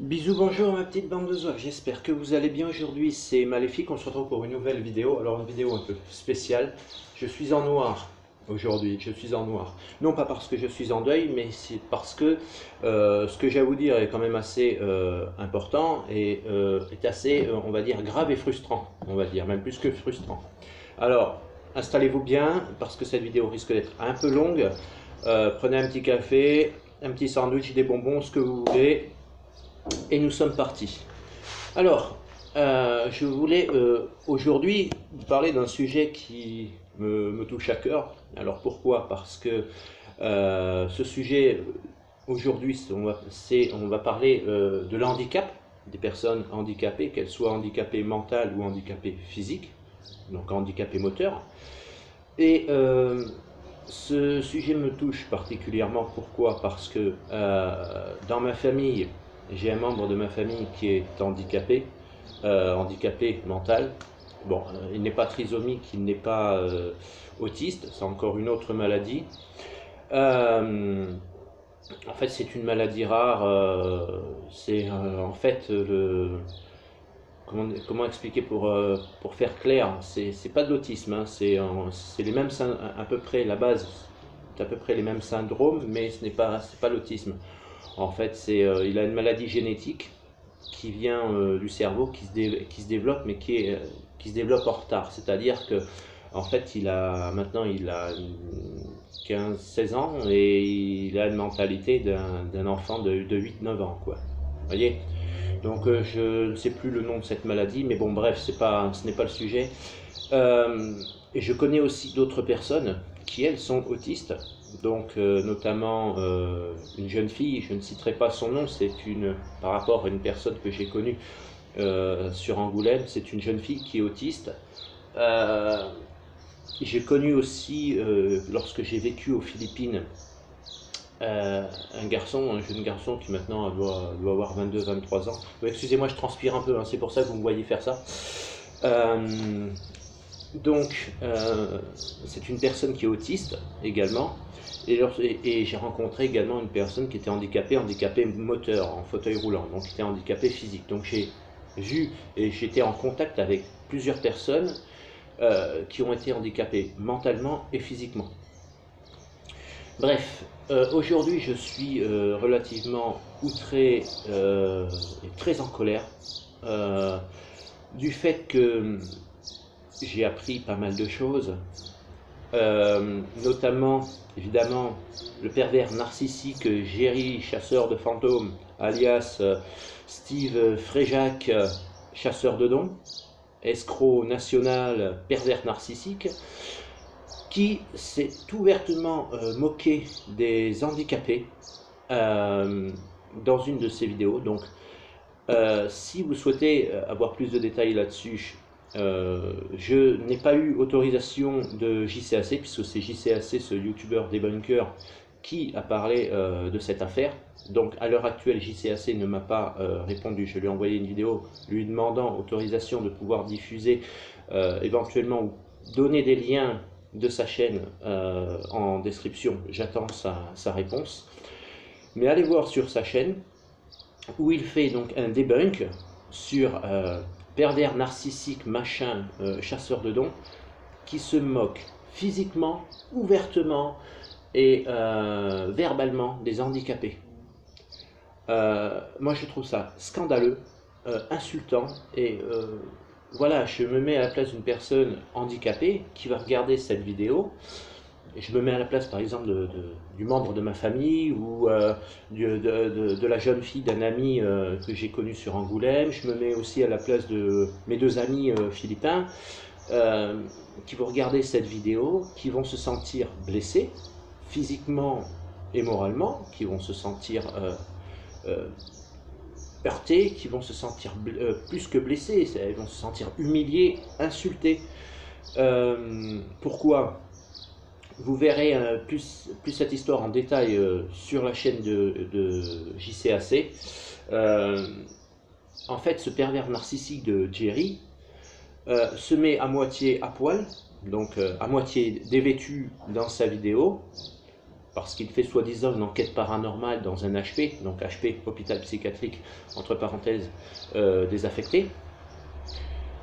Bisous, bonjour ma petite bande de zouaves, j'espère que vous allez bien aujourd'hui, c'est Maléfique, on se retrouve pour une nouvelle vidéo, alors une vidéo un peu spéciale. Je suis en noir aujourd'hui, je suis en noir. Non pas parce que je suis en deuil, mais c'est parce que ce que j'ai à vous dire est quand même assez important et est assez, on va dire, grave et frustrant, on va dire, même plus que frustrant. Alors, installez-vous bien, parce que cette vidéo risque d'être un peu longue. Prenez un petit café, un petit sandwich, des bonbons, ce que vous voulez. Et nous sommes partis. Alors, je voulais aujourd'hui vous parler d'un sujet qui me touche à cœur. Alors pourquoi? Parce que ce sujet, aujourd'hui, on va parler de l'handicap, des personnes handicapées, qu'elles soient handicapées mentales ou handicapées physiques, donc handicapées moteurs. Et ce sujet me touche particulièrement, pourquoi? Parce que dans ma famille, j'ai un membre de ma famille qui est handicapé, handicapé mental. Bon, il n'est pas trisomique, il n'est pas autiste, c'est encore une autre maladie. En fait, c'est une maladie rare. C'est en fait comment expliquer pour faire clair, c'est pas de l'autisme, hein, c'est les mêmes à peu près la base, c'est à peu près les mêmes syndromes, mais c'est pas l'autisme. En fait, il a une maladie génétique qui vient du cerveau, qui se développe, mais qui se développe en retard. C'est-à-dire que, en fait, maintenant il a 15-16 ans et il a une mentalité d'un enfant de 8-9 ans, quoi. Vous voyez? Donc, je ne sais plus le nom de cette maladie, mais bon, bref, ce n'est pas le sujet. Et je connais aussi d'autres personnes qui, elles, sont autistes. Donc, notamment une jeune fille, je ne citerai pas son nom, par rapport à une personne que j'ai connue sur Angoulême, c'est une jeune fille qui est autiste. J'ai connu aussi, lorsque j'ai vécu aux Philippines, un jeune garçon qui maintenant doit avoir 22-23 ans. Excusez-moi, je transpire un peu, hein, c'est pour ça que vous me voyez faire ça. Donc, c'est une personne qui est autiste également. Et j'ai rencontré également une personne qui était handicapée moteur, en fauteuil roulant, donc qui était handicapée physique. Donc j'ai vu et j'étais en contact avec plusieurs personnes qui ont été handicapées mentalement et physiquement. Bref, aujourd'hui je suis relativement outré et très en colère du fait que j'ai appris pas mal de choses, notamment évidemment le pervers narcissique Jerry, chasseur de fantômes, alias Steve Fréjac, chasseur de dons, escroc national, pervers narcissique, qui s'est ouvertement moqué des handicapés dans une de ses vidéos. Donc, si vous souhaitez avoir plus de détails là-dessus, je n'ai pas eu autorisation de JCAC, puisque c'est JCAC, ce youtubeur debunker, qui a parlé de cette affaire. Donc à l'heure actuelle, JCAC ne m'a pas répondu. Je lui ai envoyé une vidéo lui demandant autorisation de pouvoir diffuser éventuellement ou donner des liens de sa chaîne en description. J'attends sa réponse. Mais allez voir sur sa chaîne où il fait donc un debunk sur pervers narcissique machin chasseur de dons qui se moque physiquement, ouvertement et verbalement des handicapés. Moi je trouve ça scandaleux, insultant et voilà, je me mets à la place d'une personne handicapée qui va regarder cette vidéo. Je me mets à la place par exemple du membre de ma famille ou de la jeune fille d'un ami que j'ai connu sur Angoulême. Je me mets aussi à la place de mes deux amis philippins qui vont regarder cette vidéo, qui vont se sentir blessés physiquement et moralement, qui vont se sentir heurtés, qui vont se sentir plus que blessés, ils vont se sentir humiliés, insultés. Pourquoi? Vous verrez plus cette histoire en détail sur la chaîne de JCAC. En fait, ce pervers narcissique de Jerry se met à moitié à poil, donc à moitié dévêtu dans sa vidéo, parce qu'il fait soi-disant une enquête paranormale dans un HP, donc HP, hôpital psychiatrique, entre parenthèses, désaffecté.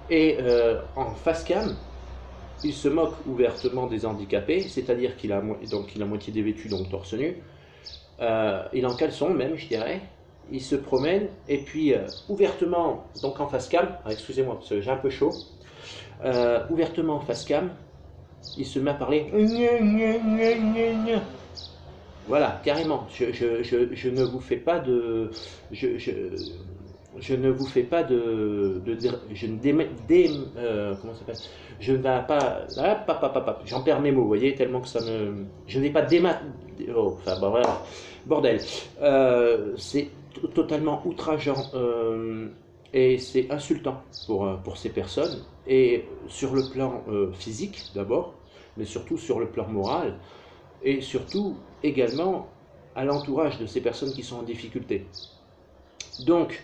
Et en face cam, il se moque ouvertement des handicapés, c'est-à-dire qu'il a, il a moitié dévêtu, donc torse nu. Il est en caleçon même, je dirais. Il se promène, et puis ouvertement, donc en face cam, excusez-moi parce que j'ai un peu chaud, ouvertement en face cam, il se met à parler. Voilà, carrément. Je ne vous fais pas de. Je ne vous fais pas je ne comment ça s'appelle, je ne vais pas, j'en perds mes mots, vous voyez, tellement que ça me, je n'ai pas oh, enfin bon, voilà, bordel, c'est totalement outrageant et c'est insultant pour ces personnes, et sur le plan physique d'abord, mais surtout sur le plan moral, et surtout également à l'entourage de ces personnes qui sont en difficulté. Donc,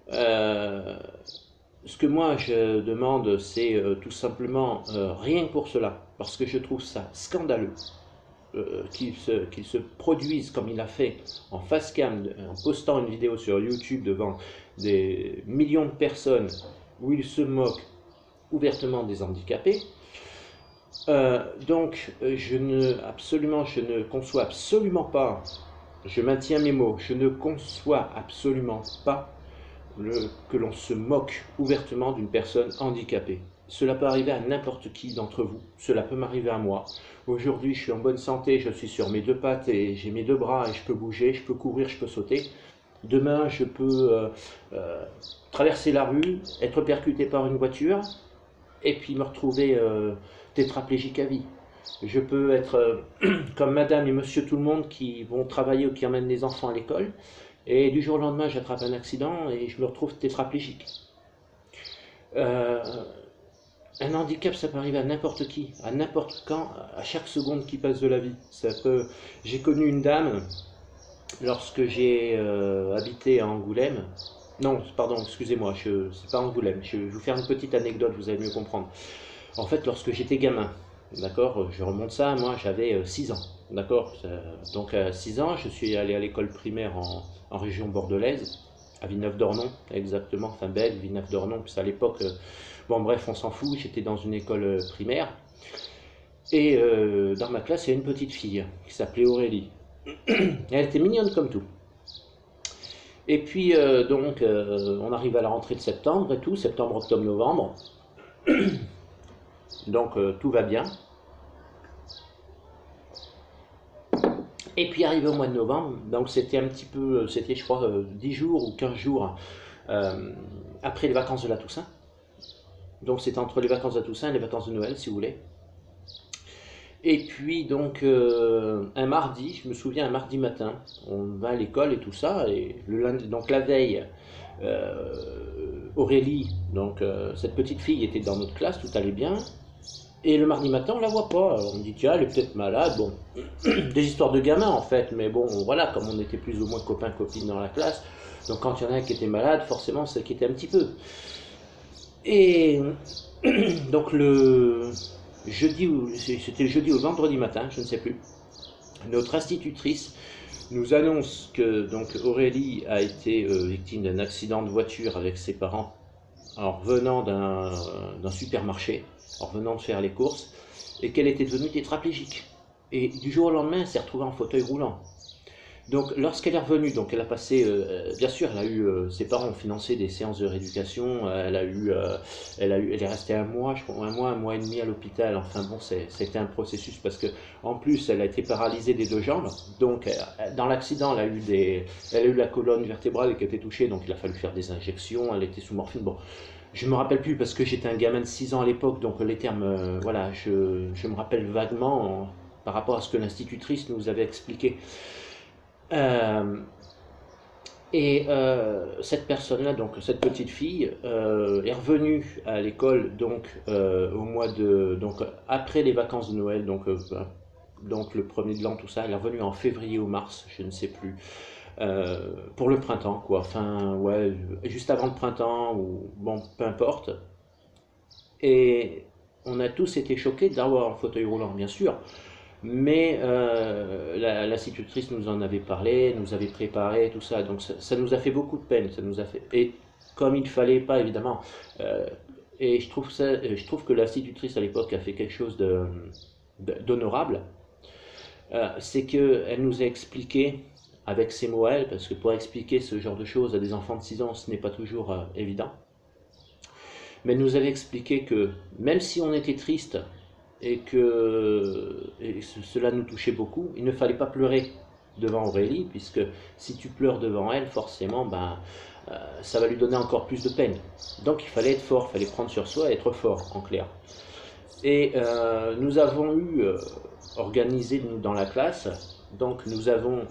ce que moi je demande, c'est tout simplement, rien que pour cela, parce que je trouve ça scandaleux, qu'il se produise comme il a fait en face cam, en postant une vidéo sur YouTube devant des millions de personnes, où il se moque ouvertement des handicapés. Donc, je ne conçois absolument pas, je maintiens mes mots, je ne conçois absolument pas que l'on se moque ouvertement d'une personne handicapée. Cela peut arriver à n'importe qui d'entre vous, cela peut m'arriver à moi. Aujourd'hui, je suis en bonne santé, je suis sur mes deux pattes et j'ai mes deux bras et je peux bouger, je peux courir, je peux sauter. Demain, je peux traverser la rue, être percuté par une voiture et puis me retrouver tétraplégique à vie. Je peux être comme madame et monsieur tout le monde qui vont travailler ou qui emmènent les enfants à l'école, et du jour au lendemain j'attrape un accident et je me retrouve tétraplégique. Un handicap, ça peut arriver à n'importe qui, à n'importe quand, à chaque seconde qui passe de la vie. J'ai connu une dame lorsque j'ai habité à Angoulême. Non, pardon, excusez-moi, c'est pas Angoulême. Je vais vous faire une petite anecdote, vous allez mieux comprendre. En fait, lorsque j'étais gamin, d'accord, je remonte ça, moi j'avais 6 ans, d'accord. Donc à 6 ans, je suis allé à l'école primaire en région bordelaise, à Villeneuve-d'Ornon, exactement, enfin Belle, Villeneuve-d'Ornon, puis à l'époque, bon bref, on s'en fout, j'étais dans une école primaire, et dans ma classe, il y a une petite fille qui s'appelait Aurélie. Elle était mignonne comme tout. Et puis, donc, on arrive à la rentrée de septembre et tout, septembre, octobre, novembre. Donc, tout va bien. Et puis, arrivé au mois de novembre, donc c'était un petit peu, c'était je crois 10 jours ou 15 jours après les vacances de la Toussaint. Donc, c'était entre les vacances de la Toussaint et les vacances de Noël, si vous voulez. Et puis donc un mardi, je me souviens, un mardi matin, on va à l'école et tout ça, et le lundi, donc la veille, Aurélie, donc cette petite fille était dans notre classe, tout allait bien, et le mardi matin on la voit pas, alors on me dit tiens elle est peut-être malade, bon, des histoires de gamins en fait, mais bon voilà, comme on était plus ou moins copains-copines dans la classe, donc quand il y en a un qui était malade, forcément ça s'inquiétait un petit peu. Et donc c'était le jeudi ou le vendredi matin, je ne sais plus, notre institutrice nous annonce que donc Aurélie a été victime d'un accident de voiture avec ses parents en revenant d'un supermarché, en revenant de faire les courses, et qu'elle était devenue tétraplégique. Et du jour au lendemain, elle s'est retrouvée en fauteuil roulant. Donc lorsqu'elle est revenue, donc elle a passé, bien sûr, elle a eu, ses parents ont financé des séances de rééducation, elle est restée un mois, je crois, un mois et demi à l'hôpital. Enfin bon, c'était un processus parce que en plus elle a été paralysée des deux jambes. Donc dans l'accident, elle a eu la colonne vertébrale qui a été touchée, donc il a fallu faire des injections. Elle était sous morphine. Bon, je me rappelle plus parce que j'étais un gamin de 6 ans à l'époque, donc les termes, voilà, je me rappelle vaguement par rapport à ce que l'institutrice nous avait expliqué. Cette personne-là, donc cette petite fille, est revenue à l'école donc donc après les vacances de Noël, donc le premier de l'an, tout ça. Elle est revenue en février ou mars, je ne sais plus, pour le printemps, quoi. Enfin, ouais, juste avant le printemps ou bon, peu importe. Et on a tous été choqués d'avoir un fauteuil roulant, bien sûr. Mais l'institutrice nous en avait parlé, nous avait préparé, tout ça. Donc ça nous a fait beaucoup de peine. Ça nous a fait... Et comme il ne fallait pas, évidemment, et je trouve que l'institutrice à l'époque a fait quelque chose d'honorable, c'est qu'elle nous a expliqué, avec ses mots à elle, parce que pour expliquer ce genre de choses à des enfants de 6 ans, ce n'est pas toujours évident, mais elle nous avait expliqué que même si on était triste, cela nous touchait beaucoup, il ne fallait pas pleurer devant Aurélie, puisque si tu pleures devant elle, forcément, ça va lui donner encore plus de peine. Donc il fallait être fort, il fallait prendre sur soi et être fort, en clair. Et nous avons organisé dans la classe, donc nous avons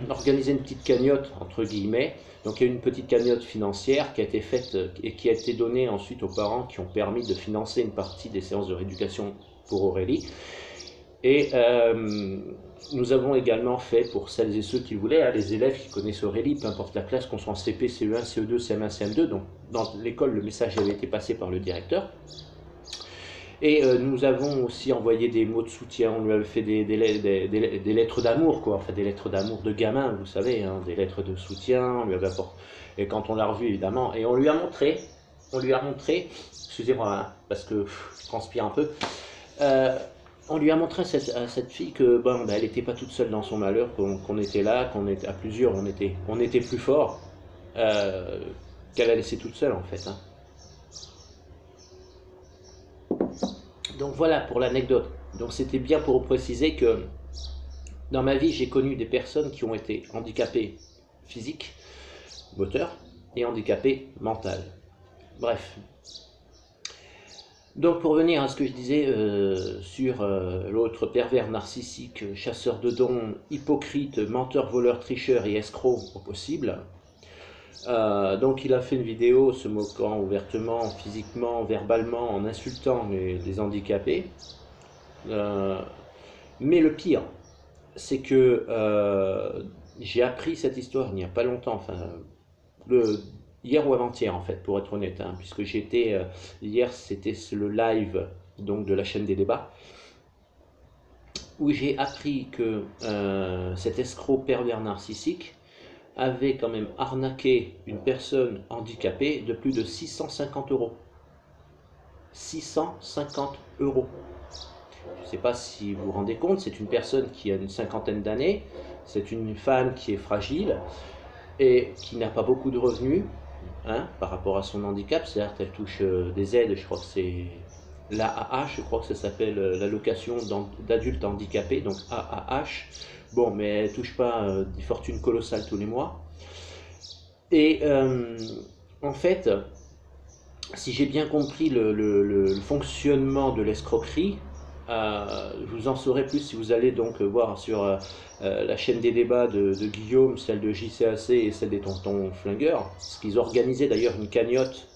organisé une petite cagnotte, entre guillemets. Donc il y a une petite cagnotte financière qui a été faite et qui a été donnée ensuite aux parents qui ont permis de financer une partie des séances de rééducation pour Aurélie. Et nous avons également fait, pour celles et ceux qui voulaient, les élèves qui connaissent Aurélie, peu importe la classe, qu'on soit en CP, CE1, CE2, CM1, CM2, donc dans l'école, le message avait été passé par le directeur. Et nous avons aussi envoyé des mots de soutien, on lui avait fait des lettres d'amour, quoi, enfin des lettres d'amour de gamin, vous savez, hein, des lettres de soutien, on lui avait apporté, et quand on l'a revu évidemment, et on lui a montré, excusez-moi, hein, parce que je transpire un peu, on lui a montré à cette fille que elle n'était pas toute seule dans son malheur, qu'on était là, qu'on était à plusieurs, on était plus fort, qu'elle a laissé toute seule en fait. Hein. Donc voilà pour l'anecdote. Donc c'était bien pour préciser que dans ma vie, j'ai connu des personnes qui ont été handicapées physiques, moteurs, et handicapées mentales. Bref. Donc pour revenir à ce que je disais sur l'autre pervers narcissique, chasseur de dons, hypocrite, menteur, voleur, tricheur et escroc au possible. Donc il a fait une vidéo se moquant ouvertement, physiquement, verbalement, en insultant les handicapés. Mais le pire, c'est que j'ai appris cette histoire il n'y a pas longtemps, enfin, hier ou avant-hier en fait, pour être honnête, hein, puisque j'étais, hier c'était le live donc, de la chaîne des débats, où j'ai appris que cet escroc pervers narcissique avait quand même arnaqué une personne handicapée de plus de 650 €. 650 €. Je ne sais pas si vous vous rendez compte, c'est une personne qui a une cinquantaine d'années, c'est une femme qui est fragile et qui n'a pas beaucoup de revenus hein, par rapport à son handicap, c'est-à-dire qu'elle touche des aides, je crois que c'est l'AAH, je crois que ça s'appelle l'allocation d'adultes handicapés, donc AAH. Bon, mais elle ne touche pas des fortunes colossales tous les mois. Et en fait, si j'ai bien compris le fonctionnement de l'escroquerie, vous en saurez plus si vous allez donc voir sur la chaîne des débats de Guillaume, celle de JCAC et celle des Tontons Flingueurs, parce qu'ils organisaient d'ailleurs une cagnotte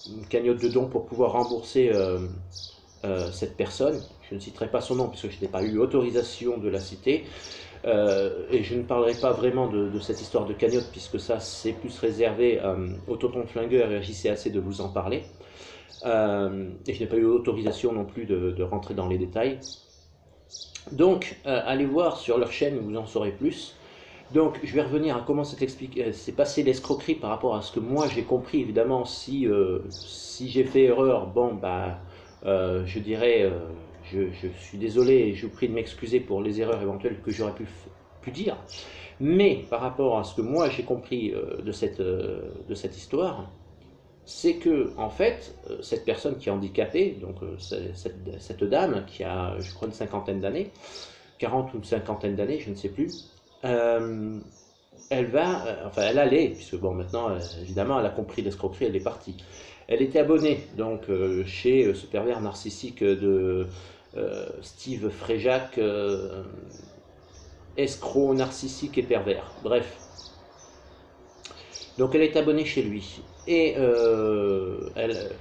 une cagnotte de dons pour pouvoir rembourser cette personne. Je ne citerai pas son nom puisque je n'ai pas eu autorisation de la citer. Et je ne parlerai pas vraiment de cette histoire de cagnotte puisque ça c'est plus réservé aux Tontons Flingueurs et à JCAC de vous en parler. Et je n'ai pas eu autorisation non plus de rentrer dans les détails. Donc allez voir sur leur chaîne, vous en saurez plus. Donc je vais revenir à comment s'est passé l'escroquerie par rapport à ce que moi j'ai compris. Évidemment si j'ai fait erreur, bon je dirais je suis désolé et je vous prie de m'excuser pour les erreurs éventuelles que j'aurais pu dire. Mais par rapport à ce que moi j'ai compris de cette histoire, c'est que en fait, cette personne qui est handicapée, donc cette dame qui a, je crois, une cinquantaine d'années, 40 ou une cinquantaine d'années, je ne sais plus, elle allait, puisque bon, maintenant, évidemment, elle a compris l'escroquerie, elle est partie. Elle était abonnée, donc, chez ce pervers narcissique de Steve Fréjac, escroc narcissique et pervers, bref. Donc elle est abonnée chez lui. Et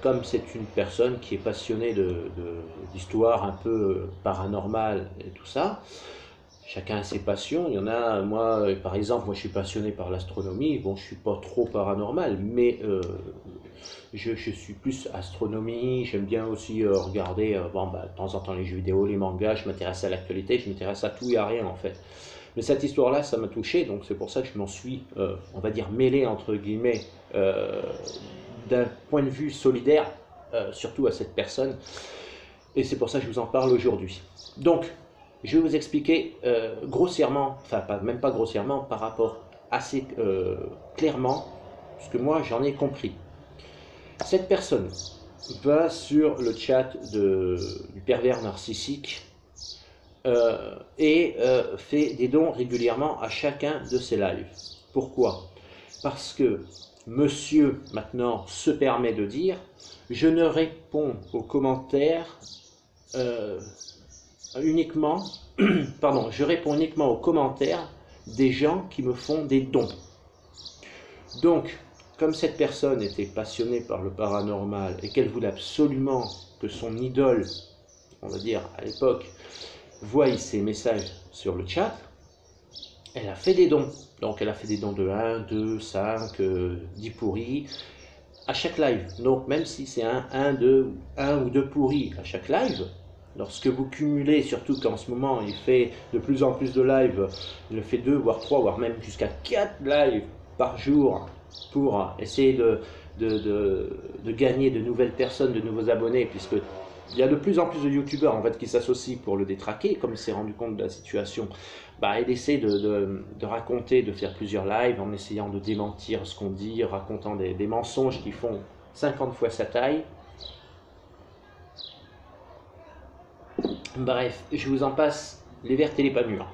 comme c'est une personne qui est passionnée d'histoires un peu paranormales et tout ça, chacun a ses passions. Il y en a, moi, par exemple, moi je suis passionné par l'astronomie. Bon, je suis pas trop paranormal, mais je suis plus astronomie. J'aime bien aussi regarder bon, bah, de temps en temps les jeux vidéo, les mangas. Je m'intéresse à l'actualité, je m'intéresse à tout et à rien en fait. Mais cette histoire-là, ça m'a touché, donc c'est pour ça que je m'en suis, on va dire, mêlé entre guillemets, d'un point de vue solidaire, surtout à cette personne. Et c'est pour ça que je vous en parle aujourd'hui. Donc, je vais vous expliquer grossièrement, enfin même pas grossièrement, par rapport assez clairement, ce que moi j'en ai compris. Cette personne va sur le chat du pervers narcissique et fait des dons régulièrement à chacun de ses lives. Pourquoi? Parce que monsieur maintenant se permet de dire « Je ne réponds aux commentaires uniquement, pardon, je réponds uniquement aux commentaires des gens qui me font des dons. » Donc, comme cette personne était passionnée par le paranormal et qu'elle voulait absolument que son idole, on va dire à l'époque, voie ses messages sur le chat, elle a fait des dons. Donc elle a fait des dons de 1, 2, 5, 10 pourris à chaque live. Donc même si c'est un ou deux pourris à chaque live, lorsque vous cumulez, surtout qu'en ce moment il fait de plus en plus de lives, il fait 2, voire 3, voire même jusqu'à 4 lives par jour pour essayer de gagner de nouvelles personnes, de nouveaux abonnés, puisque il y a de plus en plus de youtubeurs en fait, qui s'associent pour le détraquer, comme il s'est rendu compte de la situation. Bah, il essaie de raconter, de faire plusieurs lives en essayant de démentir ce qu'on dit, racontant des mensonges qui font 50 fois sa taille. Bref, je vous en passe les vertes et les pas mûres.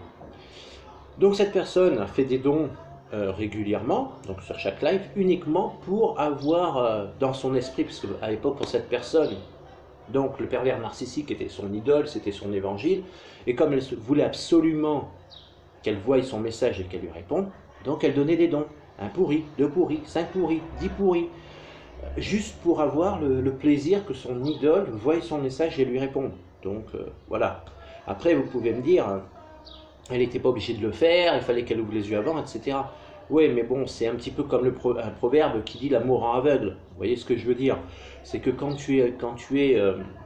Donc cette personne a fait des dons régulièrement, donc sur chaque live, uniquement pour avoir dans son esprit, parce qu'à l'époque pour cette personne, donc le pervers narcissique était son idole, c'était son évangile, et comme elle voulait absolument qu'elle voie son message et qu'elle lui réponde, donc elle donnait des dons, 1 pourri, 2 pourris, 5 pourris, 10 pourris, juste pour avoir le plaisir que son idole voie son message et lui réponde. Donc voilà. Après vous pouvez me dire, elle n'était pas obligée de le faire, il fallait qu'elle ouvre les yeux avant, etc. Oui, mais bon, c'est un petit peu comme un proverbe qui dit l'amour rend aveugle. Vous voyez ce que je veux dire? C'est que quand tu es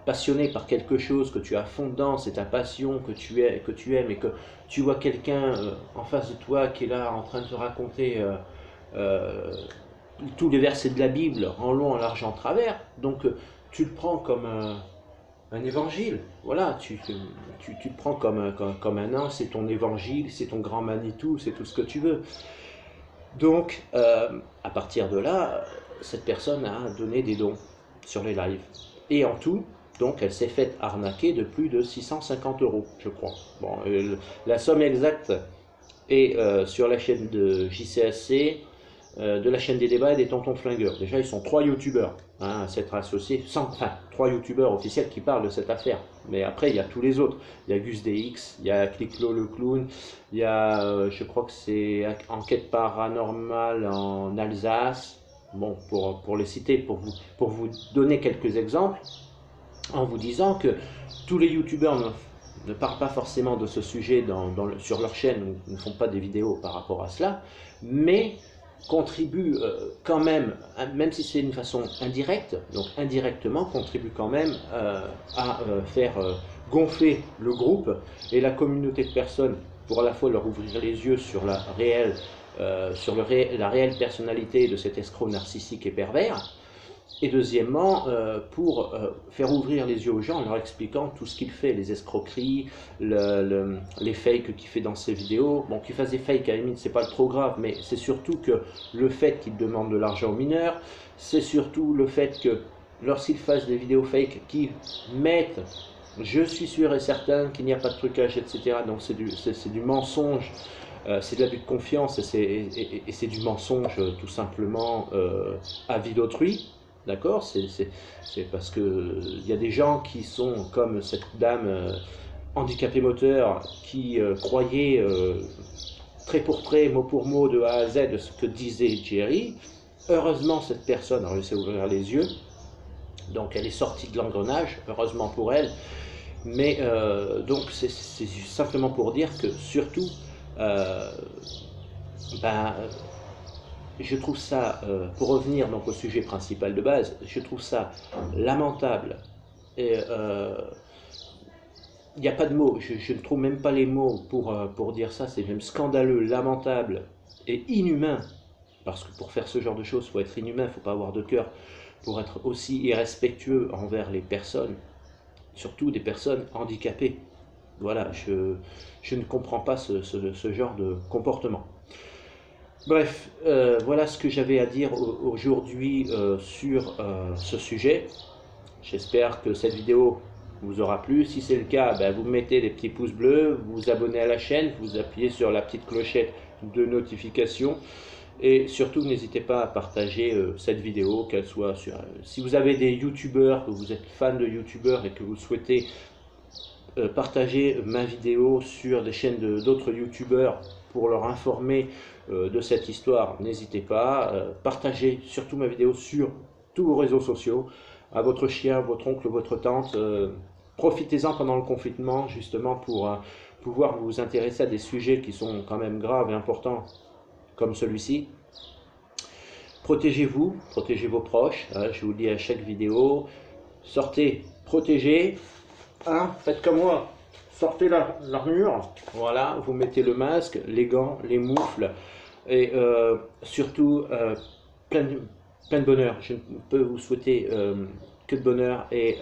passionné par quelque chose, que tu as fond dedans, c'est ta passion, que tu aimes, et que tu vois quelqu'un en face de toi qui est là en train de te raconter tous les versets de la Bible en long, en large, en travers, donc tu le prends comme un évangile. Voilà, tu te prends comme un ange, c'est ton évangile, c'est ton grand Manitou, c'est tout ce que tu veux. Donc, à partir de là, cette personne a donné des dons sur les lives. Et en tout, donc, elle s'est faite arnaquer de plus de 650 €, je crois. Bon, la somme exacte est sur la chaîne de JCAC, de la chaîne des débats et des tontons flingueurs. Déjà, ils sont 3 youtubeurs à s'être associés, enfin 3 youtubeurs officiels qui parlent de cette affaire. Mais après, il y a tous les autres. Il y a Gus DX, il y a Cliclo le clown, il y a, je crois que c'est Enquête paranormale en Alsace. Bon, pour les citer, pour vous donner quelques exemples, en vous disant que tous les youtubeurs ne parlent pas forcément de ce sujet sur leur chaîne, ou ne font pas des vidéos par rapport à cela, mais contribue quand même si c'est d'une façon indirecte, donc indirectement contribue quand même à faire gonfler le groupe et la communauté de personnes pour à la fois leur ouvrir les yeux sur la réelle personnalité de cet escroc narcissique et pervers, et deuxièmement pour faire ouvrir les yeux aux gens en leur expliquant tout ce qu'il fait, les escroqueries, les fakes qu'il fait dans ses vidéos. Bon, qu'il fasse des fakes à la limite c'est pas trop grave, mais c'est surtout que le fait qu'il demande de l'argent aux mineurs, c'est surtout le fait que lorsqu'il fasse des vidéos fake qui mettent je suis sûr et certain qu'il n'y a pas de trucage, etc. Donc c'est du mensonge, c'est de l'abus de confiance et c'est du mensonge tout simplement à vie d'autrui. D'accord, c'est parce qu'il y a des gens qui sont comme cette dame handicapée moteur qui croyait trait pour trait, mot pour mot, de A à Z ce que disait Jerry. Heureusement, cette personne a réussi à ouvrir les yeux, donc elle est sortie de l'engrenage, heureusement pour elle. Mais donc c'est simplement pour dire que surtout, ben, je trouve ça, pour revenir donc au sujet principal de base, je trouve ça lamentable et il n'y a pas de mots, je ne trouve même pas les mots pour dire ça, c'est même scandaleux, lamentable et inhumain, parce que pour faire ce genre de choses, il faut être inhumain, il ne faut pas avoir de cœur, pour être aussi irrespectueux envers les personnes, surtout des personnes handicapées. Voilà, je ne comprends pas ce genre de comportement. Bref, voilà ce que j'avais à dire aujourd'hui sur ce sujet. J'espère que cette vidéo vous aura plu. Si c'est le cas, ben, vous mettez des petits pouces bleus, vous vous abonnez à la chaîne, vous appuyez sur la petite clochette de notification. Et surtout, n'hésitez pas à partager cette vidéo, qu'elle soit sur... si vous avez des youtubeurs, que vous êtes fan de youtubeurs et que vous souhaitez partager ma vidéo sur des chaînes d'autres youtubeurs pour leur informer de cette histoire, n'hésitez pas. Partagez surtout ma vidéo sur tous vos réseaux sociaux, à votre chien, votre oncle, votre tante. Profitez-en pendant le confinement, justement, pour pouvoir vous intéresser à des sujets qui sont quand même graves et importants, comme celui-ci. Protégez-vous, protégez vos proches, je vous le dis à chaque vidéo. Sortez protégés, faites comme moi, sortez l'armure, voilà, vous mettez le masque, les gants, les moufles, et surtout plein de bonheur. Je ne peux vous souhaiter que de bonheur et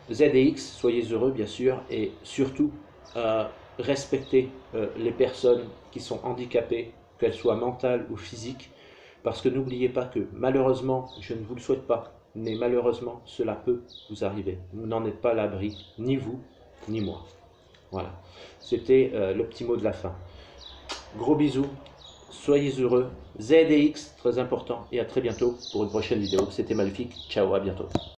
ZDX, soyez heureux bien sûr, et surtout respectez les personnes qui sont handicapées, qu'elles soient mentales ou physiques, parce que n'oubliez pas que malheureusement, je ne vous le souhaite pas, mais malheureusement cela peut vous arriver. Vous n'en êtes pas à l'abri, ni vous, ni moi. Voilà, c'était le petit mot de la fin. Gros bisous, soyez heureux, ZDX, très important, et à très bientôt pour une prochaine vidéo. C'était Maléfique, ciao, à bientôt.